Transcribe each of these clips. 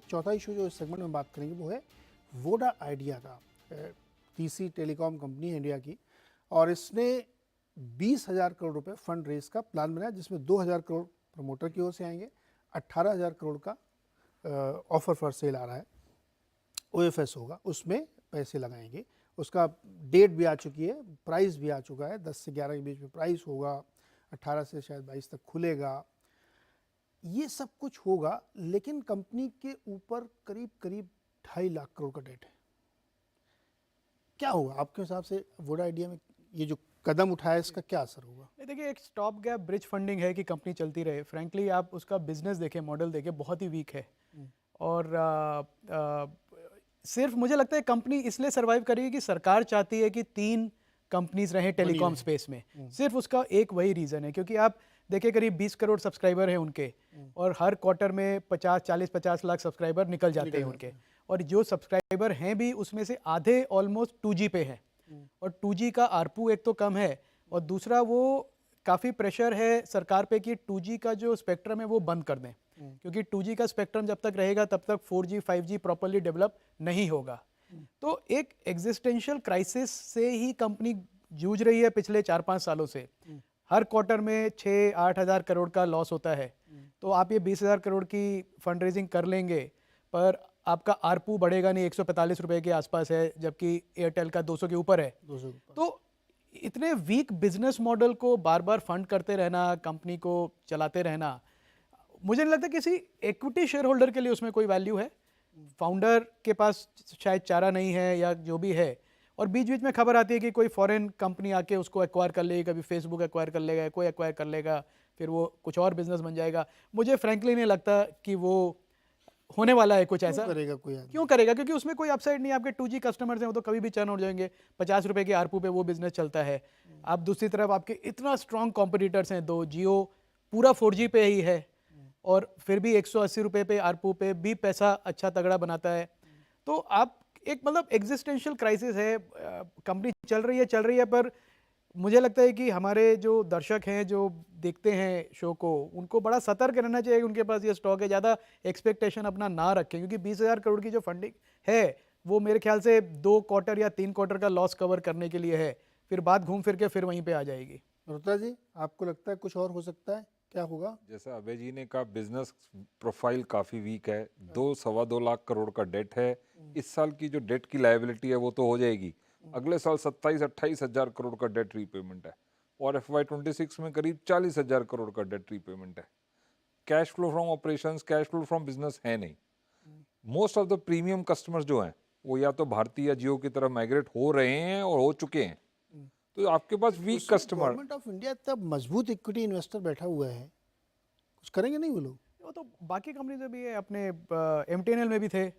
चौथा इशू जो इस सेगमेंट में बात करेंगे वो है वोडा आइडिया का। तीसरी टेलीकॉम कंपनी है इंडिया की, और इसने 20,000 करोड़ रुपए फंड रेज का प्लान बनाया, जिसमें 2,000 करोड़ प्रमोटर की ओर से आएंगे, 18,000 करोड़ का ऑफर फॉर सेल आ रहा है, ओएफएस होगा, उसमें पैसे लगाएंगे। उसका डेट भी आ चुकी है, प्राइस भी आ चुका है, 10 से 11 के बीच में प्राइस होगा, 18 से शायद 22 तक खुलेगा। ये सब कुछ होगा, लेकिन कंपनी के ऊपर करीब करीब 2.5 लाख करोड़ का डेट है। क्या होगा आपके हिसाब से वोडा आइडिया में ये जो कदम उठाया, इसका क्या असर होगा? देखिए, एक स्टॉप गैप ब्रिज फंडिंग है कि कंपनी चलती रहे। फ्रैंकली आप उसका बिजनेस देखें, मॉडल देखें, बहुत ही वीक है। और सिर्फ मुझे लगता है कंपनी इसलिए सरवाइव करेगी कि सरकार चाहती है कि 3 कंपनीज रहें टेलीकॉम स्पेस में। सिर्फ उसका एक वही रीज़न है, क्योंकि आप देखिए करीब 20 करोड़ सब्सक्राइबर हैं उनके, और हर क्वार्टर में 50 लाख सब्सक्राइबर निकल जाते हैं उनके। और जो सब्सक्राइबर हैं भी, उसमें से आधे ऑलमोस्ट 2G पे हैं। और 2G का आरपू एक तो कम है, और दूसरा वो काफ़ी प्रेशर है सरकार पे कि 2G का जो स्पेक्ट्रम है वो बंद कर दें, क्योंकि 2G का स्पेक्ट्रम जब तक रहेगा तब तक 4G 5G प्रॉपर्ली डेवलप नहीं होगा। तो एक एग्जिस्टेंशियल क्राइसिस से ही कंपनी जूझ रही है पिछले 4-5 सालों से। हर क्वार्टर में 6-8 हज़ार करोड़ का लॉस होता है। तो आप ये 20,000 करोड़ की फंड रेजिंग कर लेंगे, पर आपका आरपू बढ़ेगा नहीं, 145 रुपए के आसपास है, जबकि एयरटेल का 200 के ऊपर है। 200 के ऊपर। तो इतने वीक बिजनेस मॉडल को बार बार फंड करते रहना, कंपनी को चलाते रहना, मुझे नहीं लगता किसी इक्विटी शेयर होल्डर के लिए उसमें कोई वैल्यू है। फाउंडर के पास शायद चारा नहीं है या जो भी है। और बीच बीच में खबर आती है कि कोई फॉरेन कंपनी आके उसको एक्वायर कर लेगी, कभी फेसबुक एक्वायर कर लेगा, कोई एक्वायर कर लेगा, फिर वो कुछ और बिजनेस बन जाएगा। मुझे फ्रैंकली नहीं लगता कि वो होने वाला है कुछ क्यों ऐसा। करेगा कोई आदमी? क्यों करेगा? क्योंकि उसमें कोई अपसाइड नहीं है। आपके 2G कस्टमर्स हैं, वो तो कभी भी चर्न हो जाएंगे। 50 रुपए के आरपू पे वो बिजनेस चलता है। आप दूसरी तरफ आपके इतना स्ट्रॉन्ग कॉम्पिटिटर्स हैं, दो, जियो पूरा 4G पे ही है, और फिर भी 180 रुपए पे आरपू पे भी पैसा अच्छा तगड़ा बनाता है। तो आप एक मतलब एग्जिस्टेंशियल क्राइसिस है। कंपनी चल रही है, पर मुझे लगता है कि हमारे जो दर्शक हैं, जो देखते हैं शो को, उनको बड़ा सतर्क रहना चाहिए कि उनके पास ये स्टॉक है। ज़्यादा एक्सपेक्टेशन अपना ना रखें, क्योंकि 20,000 करोड़ की जो फंडिंग है वो मेरे ख्याल से 2 क्वार्टर या 3 क्वार्टर का लॉस कवर करने के लिए है। फिर बात घूम फिर के फिर वहीं पे आ जाएगी। रुद्रा जी, आपको लगता है कुछ और हो सकता है? क्या होगा? जैसा अभय जी ने कहा, बिजनेस प्रोफाइल काफ़ी वीक है। 2-2.25 लाख करोड़ का डेट है। इस साल की जो डेट की लायबिलिटी है वो तो हो जाएगी। अगले साल 27-28 हज़ार करोड़ का डेट रीपेमेंट है, और FY26 में करीब 40,000 करोड़ का डेट रीपेमेंट है। Cash flow from operations, cash flow from business है नहीं। Most of the premium customers जो हैं वो या तो भारती या जियो की तरफ माइग्रेट हो रहे हैं और हो चुके हैं। तो आपके पास weak customer. Government of India इतना मजबूत इक्विटी इन्वेस्टर बैठा हुआ है, कुछ करेंगे नहीं वो लोग? वो तो बाकी कंपनी से भी है, अपने MTNL में भी थे,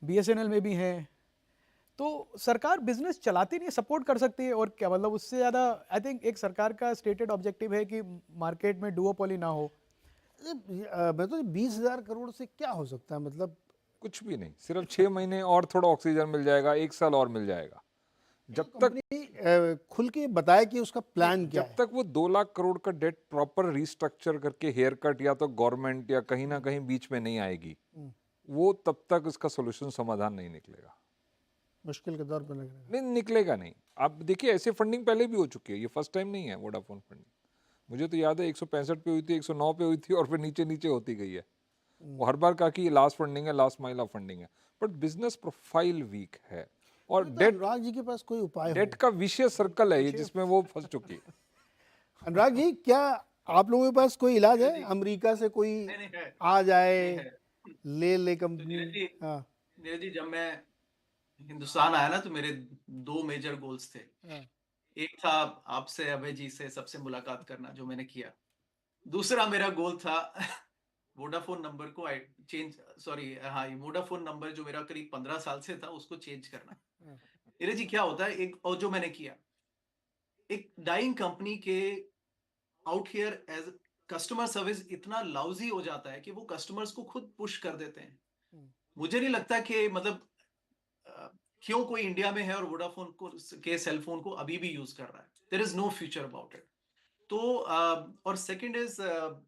BSNL में भी हैं। तो सरकार बिजनेस चलाती नहीं, सपोर्ट कर सकती है, और क्या मतलब उससे ज़्यादा। आई थिंक एक सरकार का स्टेटेड ऑब्जेक्टिव है कि मार्केट में डुओपोली ना हो। मैं तो 20,000 करोड़ से क्या हो सकता है, मतलब कुछ भी नहीं, सिर्फ 6 महीने और थोड़ा ऑक्सीजन मिल जाएगा, 1 साल और मिल जाएगा। जब तक कंपनी खुल के बताए कि उसका प्लान क्या जब है। तक वो 2 लाख करोड़ का डेट प्रॉपर रिस्ट्रक्चर करके हेयर कट या तो गवर्नमेंट या कहीं ना कहीं बीच में नहीं आएगी, वो तब तक इसका सोल्यूशन समाधान नहीं निकलेगा। मुश्किल के दौर पर लग रहा है। नहीं निकलेगा नहीं। आप देखिए, ऐसे फंडिंग पहले भी हो चुकी है, ये फर्स्ट टाइम नहीं है वोडाफोन फंडिंग। मुझे तो याद है 165 पे हुई थी, 109 पे हुई थी, और फिर नीचे नीचे होती गई है। वो हर बार कहा कि ये लास्ट फंडिंग है, लास्ट माइल ऑफ फंडिंग है, बट बिजनेस प्रोफाइल वीक है। और तो डेट अनुराग जी के पास कोई उपाय हो? डेट का विशेष सर्कल है ये, जिसमें वो फंस चुकी है। अनुराग जी, क्या आप लोगों के पास कोई इलाज है? अमेरिका से कोई नहीं नहीं है, आ जाए, नहीं है। ले तो कंपनी? हाँ। नीरज जी, जब मैं हिंदुस्तान आया ना, तो मेरे 2 मेजर गोल्स थे। हाँ। एक था आपसे, अभय जी से सबसे मुलाकात करना, जो मैंने किया। दूसरा मेरा गोल था वोडाफोन नंबर को चेंज, सॉरी हाँ, ये वोडाफोन नंबर जो मेरा करीब 15 साल से था, उसको चेंज करना। नीरज जी, क्या होता है, एक और जो मैंने किया, एक डाइंग कंपनी के out here as customer service इतना लाउजी हो जाता है कि वो कस्टमर्स को खुद पुश कर देते हैं। मुझे नहीं लगता कि मतलब अ, क्यों कोई इंडिया में है और वोडाफोन को के सेल फोन को अभी भी यूज कर रहा है। There is no future about it. तो और सेकंड इज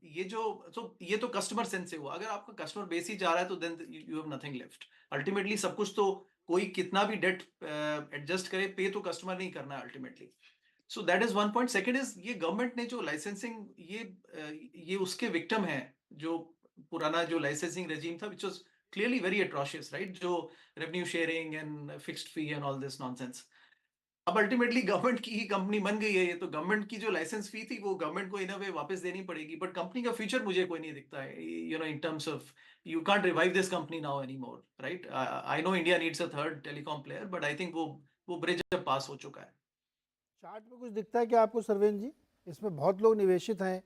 ये तो कस्टमर सेंस से हुआ। अगर आपका कस्टमर बेस ही जा रहा है तो then you have nothing left. Ultimately सब कुछ तो कोई कितना भी डेट एडजस्ट करे, पे तो कस्टमर नहीं करना है ultimately. So that is one point. Second is ये गवर्नमेंट ने जो लाइसेंसिंग ये उसके विक्टिम है, जो पुराना जो लाइसेंसिंग रेजिम था which was clearly very atrocious, right? जो revenue sharing and fixed fee and all this nonsense. अब अल्टीमेटली गवर्नमेंट की ही कंपनी बन गई है ये, तो गवर्नमेंट की जो लाइसेंस फी थी वो गवर्नमेंट को इन अ वे वापस देनी पड़ेगी। बट कंपनी का फ्यूचर मुझे कोई नहीं दिखता है, you know, in terms of you can't revive this company now any more, right? I know India needs a third telecom player, but I think वो ब्रिज अब पास हो चुका है। चार्ट में कुछ दिखता है क्या आपको सरवेन जी? इसमें बहुत लोग निवेशित हैं,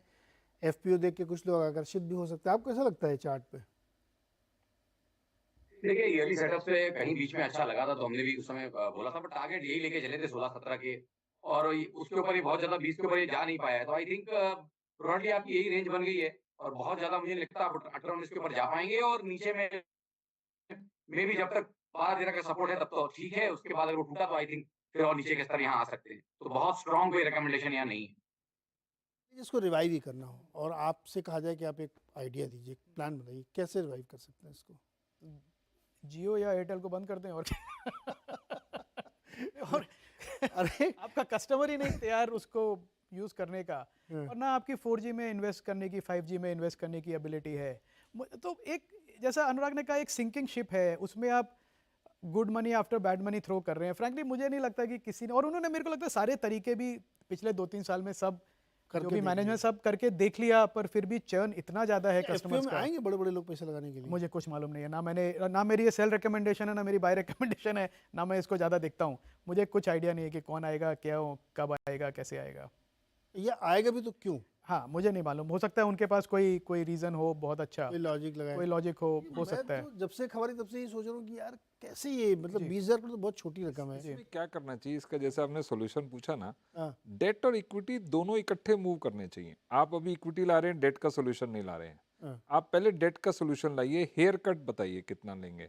एफपीओ देख के कुछ लोग आकर्षित भी हो सकते हैं, आपको कैसा लगता है चार्ट पे? देखिए ईयरली सेटअप से कहीं बीच में अच्छा लगा था, तो हमने भी उस समय बोला था, बट टारगेट यही लेके चले थे 16-17 के, और उसके ऊपर ये बहुत ज्यादा 20 के ऊपर ये जा नहीं पाया है। तो आई थिंक ब्रॉडली आपकी यही रेंज बन गई है, और बहुत ज्यादा मुझे नहीं लगता आप 18-19 के ऊपर जा पाएंगे। और नीचे में भी जब तक 12-13 का सपोर्ट है तब तो ठीक है, उसके बाद अगर वो टूटा तो आई थिंक फिर और नीचे के स्तर यहाँ आ सकते हैं। तो बहुत स्ट्रॉन्ग कोई रिकमेंडेशन यहाँ नहीं है। जिसको रिवाइव ही करना हो और आपसे कहा जाए कि आप एक आइडिया दीजिए, एक प्लान बताइए, कैसे रिवाइव कर सकते हैं इसको? जियो या एयरटेल को बंद करते हैं और और अरे आपका कस्टमर ही नहीं तैयार उसको यूज़ करने का, और ना आपकी 4G में इन्वेस्ट करने की, 5G में इन्वेस्ट करने की एबिलिटी है। तो एक, जैसा अनुराग ने कहा, एक सिंकिंग शिप है, उसमें आप good money after bad money throw कर रहे हैं। फ्रैंकली मुझे नहीं लगता कि किसी ने, और उन्होंने मेरे को लगता है सारे तरीके भी पिछले 2-3 साल में सब जो भी मैनेजमेंट सब करके देख लिया, पर फिर भी चर्न इतना ज़्यादा है एफपीओ कस्टमर्स में का। आएंगे बड़े बड़े लोग पैसे लगाने के लिए? मुझे कुछ मालूम नहीं है, ना मेरी ये सेल रिकमेंडेशन है, ना मेरी बाय रिकमेंडेशन है, ना मैं इसको ज़्यादा देखता हूँ। मुझे कुछ आइडिया नहीं है कि कौन आएगा, क्या हो, कब आएगा, कैसे आएगा। ये आएगा भी तो क्यों? हाँ, मुझे नहीं मालूम, हो सकता है उनके पास कोई रीज़न हो बहुत अच्छा, कोई लॉजिक लगाए, कोई लॉजिक हो मैं सकता है। तो जब से खबर है तब से ये सोच रहा हूँ कि यार कैसे ये, मतलब 20,000 करोड़ तो बहुत छोटी रकम है। इसमें क्या करना चाहिए इसका, जैसे आपने सॉल्यूशन पूछा ना, हाँ, डेट और इक्विटी दोनों इकट्ठे मूव करने चाहिए। आप अभी इक्विटी ला रहे हैं, डेट का सॉल्यूशन नहीं ला रहे हैं। हाँ। आप पहले डेट का सॉल्यूशन लाइए, हेयर कट बताइए कितना लेंगे,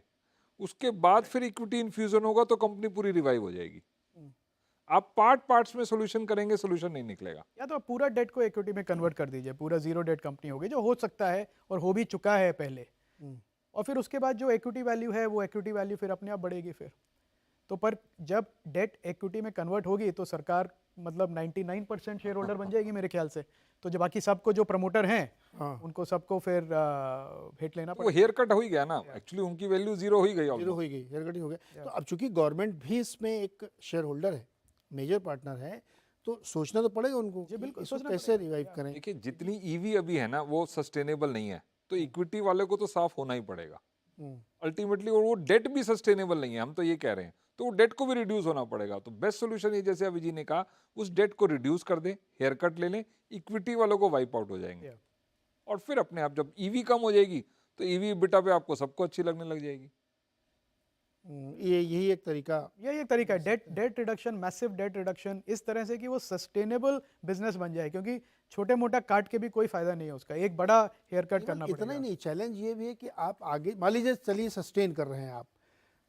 उसके बाद फिर इक्विटी इन्फ्यूजन होगा तो कंपनी पूरी रिवाइव हो जाएगी। आप पार्ट्स में सॉल्यूशन करेंगे, सॉल्यूशन नहीं निकलेगा। या तो आप पूरा डेट को इक्विटी में कन्वर्ट कर दीजिए, पूरा जीरो डेट कंपनी होगी, जो हो सकता है और हो भी चुका है पहले, और फिर उसके बाद जो इक्विटी वैल्यू है वो इक्विटी वैल्यू फिर अपने आप बढ़ेगी फिर। तो पर जब डेट इक्विटी में कन्वर्ट होगी तो सरकार मतलब 99% शेयर होल्डर बन जाएगी मेरे ख्याल से। तो जो बाकी सबको जो प्रमोटर हैं हाँ। उनको सबको फिर हिट लेना वो पड़ेगा। हेयर कट हो ही गया ना, एक्चुअली उनकी वैल्यू जीरो हो ही गई जीरो almost। हो गई, हेयर कटिंग हो गया। तो अब चूंकि गवर्नमेंट भी इसमें एक शेयर होल्डर है, मेजर पार्टनर है, तो सोचना तो पड़ेगा उनको कि बिल्कुल, इसको सोचना कैसे रिवाइव करें। देखिए जितनी ईवी अभी है ना वो सस्टेनेबल नहीं है, तो इक्विटी वाले को तो साफ होना ही पड़ेगा अल्टीमेटली। और वो डेट भी सस्टेनेबल नहीं है, हम तो ये कह रहे हैं, तो वो डेट को भी रिड्यूस होना पड़ेगा। तो बेस्ट सोल्यूशन ये, जैसे अभी जी ने कहा, उस डेट को रिड्यूस कर दें, हेयर कट ले लें, इक्विटी वालों को वाइप आउट हो जाएंगे, और फिर अपने आप जब ईवी कम हो जाएगी तो ईवी बिटा पे आपको सबको अच्छी लगने लग जाएगी। ये यही एक तरीका। यही एक तरीका है, date reduction, massive date reduction, इस तरह से कि वो सस्टेनेबल बिजनेस बन जाए, क्योंकि छोटे मोटा काट के भी कोई फायदा नहीं है उसका, एक बड़ा हेयर कट करना इतना पड़ेगा। ही नहीं, चैलेंज ये भी है कि आप आगे मान लीजिए चलिए सस्टेन कर रहे हैं आप,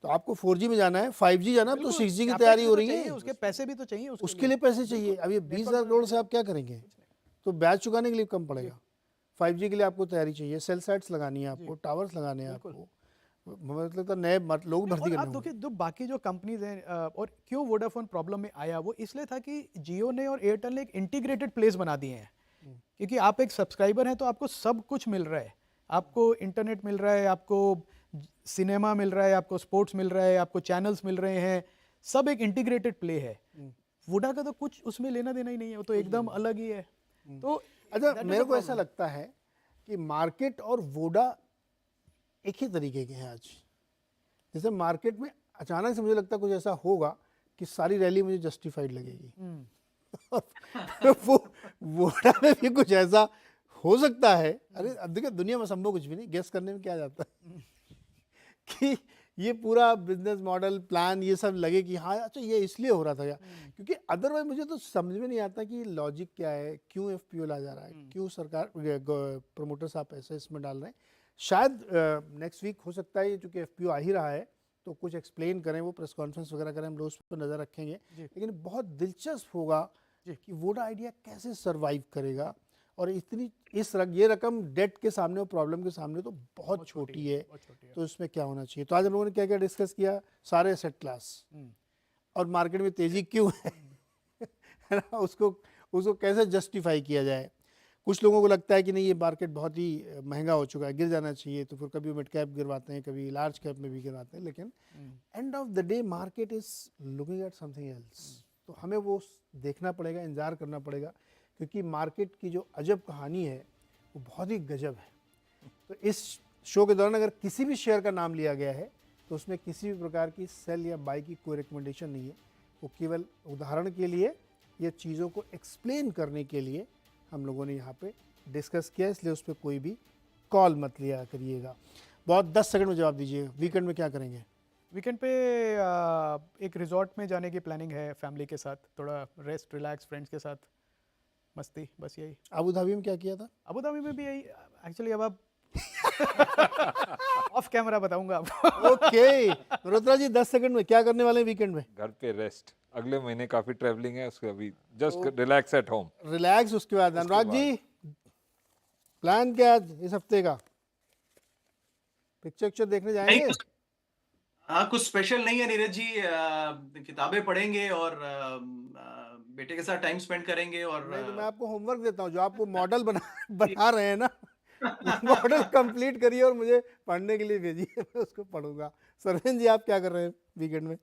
तो आपको 4G में जाना है, 5G जाना है, तो 6G की तैयारी हो रही है, उसके पैसे भी तो चाहिए उसके लिए पैसे चाहिए। अब ये 20,000 करोड़ से आप क्या करेंगे? तो ब्याज चुकाने के लिए कम पड़ेगा। 5G के लिए आपको तैयारी चाहिए, सेल साइट्स लगानी है आपको, टावर्स लगाने हैं आपको, मतलब तो नए लोग भर्ती और आप करने देखिए जो बाकी जो कंपनीज हैं, और क्यों वोडाफोन प्रॉब्लम में आया, वो इसलिए था कि जियो ने और एयरटेल ने एक इंटीग्रेटेड प्लेस बना दिए हैं। क्योंकि आप एक सब्सक्राइबर हैं तो आपको सब कुछ मिल रहा है, आपको इंटरनेट मिल रहा है, आपको सिनेमा मिल रहा है, आपको स्पोर्ट्स मिल रहा है, आपको चैनल्स मिल रहे हैं, सब एक इंटीग्रेटेड प्ले है। वोडा का तो कुछ उसमें लेना देना ही नहीं है, वो तो एकदम अलग ही है। तो अच्छा, मेरे को ऐसा लगता है कि मार्केट और वोडा एक ही तरीके के हैं आज। जैसे मार्केट में अचानक से मुझे लगता है कुछ ऐसा होगा कि सारी रैली मुझे जस्टिफाइड लगेगी, और वो वोडा में भी कुछ ऐसा हो सकता है। अरे अब देखिए, दुनिया में संभव कुछ भी नहीं, गेस करने में क्या जाता है कि ये पूरा बिजनेस मॉडल प्लान ये सब लगे कि हाँ अच्छा ये इसलिए हो रहा था, या क्योंकि अदरवाइज मुझे तो समझ में नहीं आता कि लॉजिक क्या है, क्यों एफपीओ ला जा रहा है, क्यों सरकार प्रमोटर साहब पैसे इसमें डाल रहे हैं। शायद नेक्स्ट वीक हो सकता है, चूँकि एफपीओ आ ही रहा है तो कुछ एक्सप्लेन करें, वो प्रेस कॉन्फ्रेंस वगैरह करें, हम लोग उस पर नज़र रखेंगे। लेकिन बहुत दिलचस्प होगा कि वोडा आइडिया कैसे सरवाइव करेगा, और इतनी ये रकम डेट के सामने और प्रॉब्लम के सामने तो बहुत छोटी है, तो इसमें क्या होना चाहिए। तो आज हम लोगों ने क्या क्या डिस्कस किया, सारे एसेट क्लास और मार्केट में तेजी क्यों है है ना, उसको कैसे जस्टिफाई किया जाए। कुछ लोगों को लगता है कि नहीं ये मार्केट बहुत ही महंगा हो चुका है, गिर जाना चाहिए, तो फिर कभी मिड कैप गिरवाते हैं, कभी लार्ज कैप में भी गिरवाते हैं, लेकिन end of the day market is looking at something else. तो हमें वो देखना पड़ेगा, इंतजार करना पड़ेगा, क्योंकि मार्केट की जो अजब कहानी है वो बहुत ही गजब है। तो इस शो के दौरान अगर किसी भी शेयर का नाम लिया गया है तो उसमें किसी भी प्रकार की सेल या बाई की कोई रिकमेंडेशन नहीं है, वो केवल उदाहरण के लिए ये चीज़ों को एक्सप्लेन करने के लिए हम लोगों ने यहाँ पे डिस्कस किया, इसलिए उस पर कोई भी कॉल मत लिया करिएगा। बहुत 10 सेकंड में जवाब दीजिए, वीकेंड में क्या करेंगे? वीकेंड पे एक रिजॉर्ट में जाने की प्लानिंग है फैमिली के साथ, थोड़ा रेस्ट रिलैक्स फ्रेंड्स के साथ मस्ती, बस यही। अबू धाबी में क्या किया था? अबू धाबी में भी यही एक्चुअली। अब आप ऑफ कैमरा बताऊंगा आपको। ओके रुद्रा जी 10 सेकंड में क्या करने वाले हैं वीकेंड में? घर पे रेस्ट, अगले महीने काफी ट्रैवलिंग है, उसके अभी just relax at home. Relax, उसके बाद अनुराग जी प्लान क्या आज इस हफ्ते का? पिक्चर देखने जाएंगे? हाँ, कुछ स्पेशल नहीं है नीरज जी, किताबें पढ़ेंगे और बेटे के साथ टाइम स्पेंड करेंगे। और नहीं तो मैं आपको होमवर्क देता हूँ, जो आपको मॉडल बना रहे हैं ना, मॉडल कंप्लीट करिए और मुझे पढ़ने के लिए भेजिए, मैं उसको पढ़ूंगा। सरवेन जी आप क्या कर रहे हैं वीकेंड में?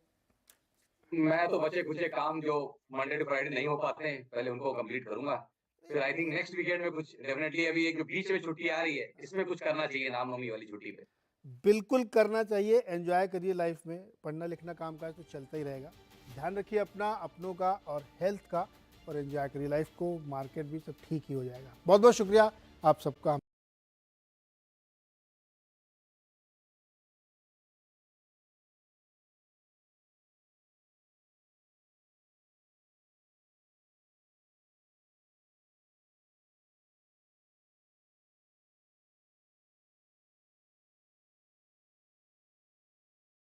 मैं तो बचे कुछ काम जो मंडे टू फ्राइडे नहीं हो पाते हैं, पहले उनको कंप्लीट करूंगा। फिर आई थिंक नेक्स्ट वीकेंड में कुछ डेफिनेटली, अभी एक जो बीच में छुट्टी आ रही है इसमें कुछ करना चाहिए, रामनवमी वाली छुट्टी पे। बिल्कुल करना चाहिए, एंजॉय करिए लाइफ में, पढ़ना लिखना काम काज तो चलता ही रहेगा। ध्यान रखिए अपना, अपनों का और हेल्थ का, और एंजॉय करिए लाइफ को, मार्केट भी सब ठीक ही हो जाएगा। बहुत बहुत शुक्रिया आप सबका।